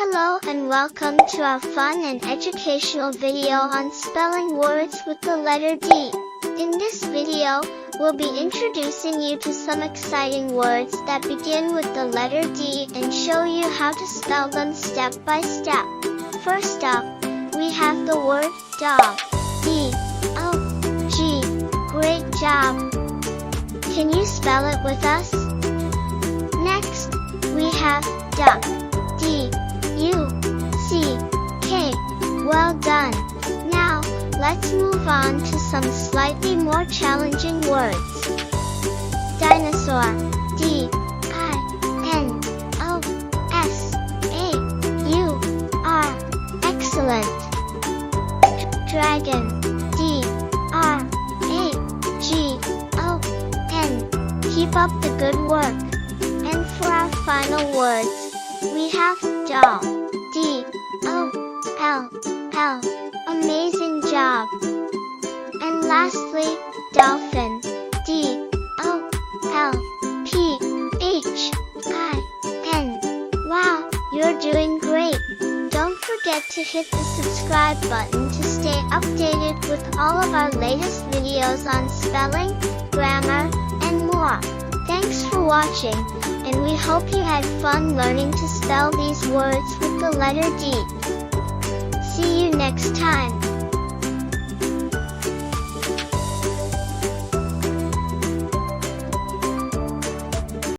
Hello and welcome to our fun and educational video on spelling words with the letter D. In this video, we'll be introducing you to some exciting words that begin with the letter D and show you how to spell them step by step. First up, we have the word dog. D-O-G. Great job! Can you spell it with us? Next, we have duck. D-U-C-K. Well done! Now, let's move on to some slightly more challenging words. Dinosaur. D-I-N-O-S-A-U-R. Excellent! Dragon. D-R-A-G-O-N. Keep up the good work. And for our final words, we have doll. D-O-L-L. Amazing job! And lastly, dolphin. D-O-L-P-H-I-N. Wow, you're doing great! Don't forget to hit the subscribe button to stay updated with all of our latest videos on spelling, grammar, and more. Thanks for watching, and we hope you had fun learning to spell these words with the letter D. See you next time.